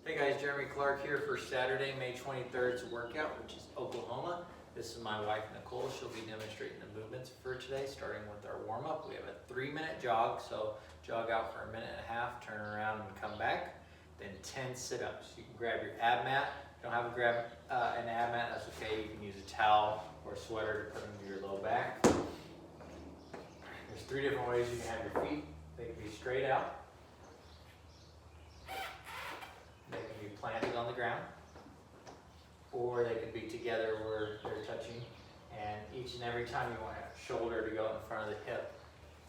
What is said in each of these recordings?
Hey guys, Jeremy Clark here for Saturday, May 23rd's workout, which is Oklahoma. This is my wife, Nicole. She'll be demonstrating the movements for today, starting with our warm-up. We have a 3-minute jog, so jog out for a minute and a half, turn around and come back. Then 10 sit-ups. You can grab your ab mat. If you don't have a grab an ab mat, that's okay. You can use a towel or a sweater to put under your low back. There's 3 different ways you can have your feet. They can be straight out. They can be planted on the ground, or they could be together where they're touching, and each and every time you want a shoulder to go in front of the hip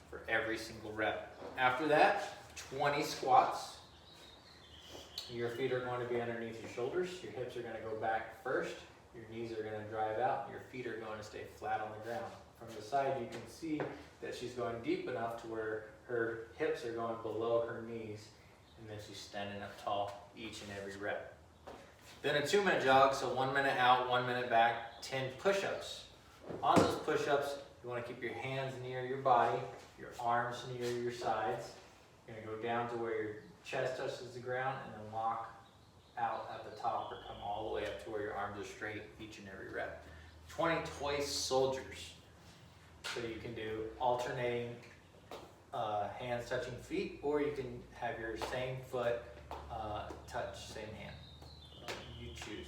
for every single rep. After that, 20 squats. Your feet are going to be underneath your shoulders, your hips are going to go back first, your knees are going to drive out, your feet are going to stay flat on the ground. From the side you can see that she's going deep enough to where her hips are going below her knees, and then she's standing up tall each and every rep. Then a 2-minute jog, so 1 minute out, 1 minute back, 10 push-ups. On those push-ups, you want to keep your hands near your body, your arms near your sides. You're going to go down to where your chest touches the ground and then walk out at the top or come all the way up to where your arms are straight each and every rep. 20 toy soldiers. So you can do alternating hands touching feet, or you can have your same foot touch same hand. You choose.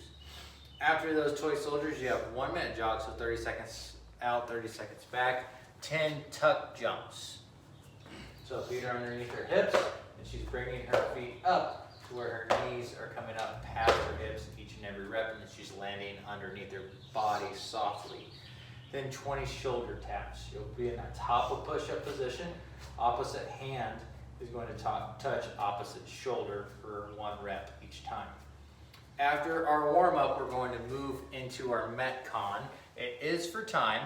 After those toy soldiers, you have 1 minute jog, so 30 seconds out, 30 seconds back. 10 tuck jumps. So feet are underneath her hips, and she's bringing her feet up to where her knees are coming up past her hips each and every rep, and then she's landing underneath her body softly. Then 20 shoulder taps. You'll be in that top of push-up position. Opposite hand is going to touch opposite shoulder for 1 rep each time. After our warm-up, we're going to move into our Metcon. It is for time.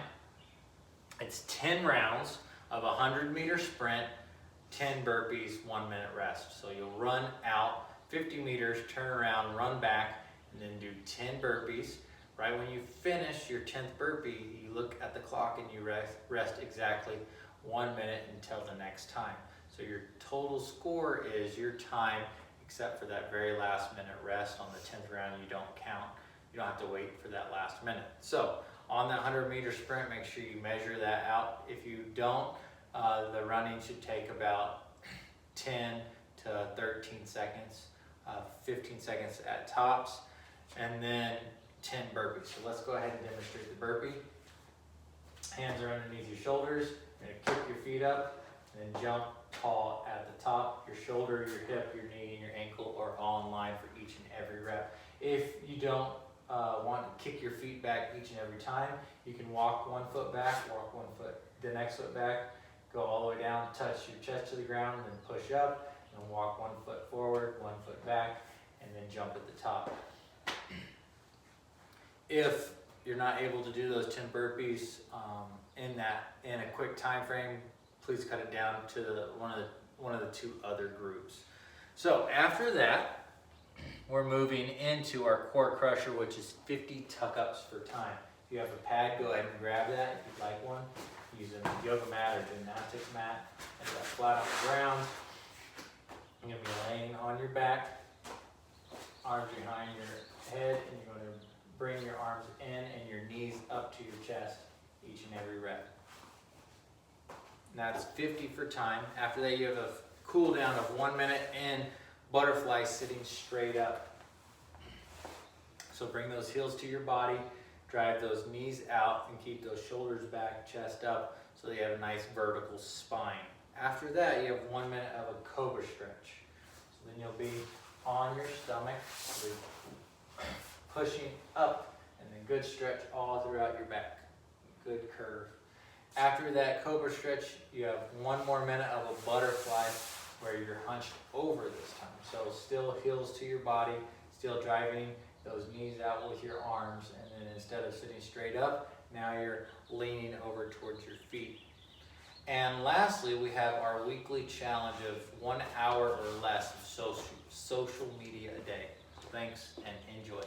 It's 10 rounds of a 100-meter sprint, 10 burpees, 1 minute rest. So you'll run out 50 meters, turn around, run back, and then do 10 burpees. Right when you finish your 10th burpee, you look at the clock and you rest exactly 1 minute until the next time. So your total score is your time, except for that very last minute rest on the 10th round. You don't count. You don't have to wait for that last minute. So on that 100-meter sprint, make sure you measure that out. If you don't, the running should take about 10 to 13 seconds, 15 seconds at tops, and then 10 burpees. So let's go ahead and demonstrate the burpee. Hands are underneath your shoulders. You're going to kick your feet up and then jump tall at the top. Your shoulder, your hip, your knee, and your ankle are all in line for each and every rep. If you don't want to kick your feet back each and every time, you can walk 1 foot back, walk 1 foot, the next foot back, go all the way down, touch your chest to the ground, and then push up, and walk 1 foot forward, 1 foot back, and then jump at the top. If you're not able to do those 10 burpees in a quick time frame, please cut it down to one of the 2 other groups. So after that, we're moving into our core crusher, which is 50 tuck-ups for time. If you have a pad, go ahead and grab that if you'd like one. Use a yoga mat or gymnastics mat. And that flat on the ground. You're going to be laying on your back, arms behind your head, and you're going to bring your arms in and your knees up to your chest each and every rep. And that's 50 for time. After that, you have a cool down of 1 minute and butterfly sitting straight up. So bring those heels to your body, drive those knees out, and keep those shoulders back, chest up, so that you have a nice vertical spine. After that, you have 1 minute of a cobra stretch. So then you'll be on your stomach, pushing up, and then good stretch all throughout your back. Good curve. After that cobra stretch, you have 1 more minute of a butterfly where you're hunched over this time. So still heels to your body, still driving those knees out with your arms, and then instead of sitting straight up, now you're leaning over towards your feet. And lastly, we have our weekly challenge of 1 hour or less of social media a day. Thanks and enjoy.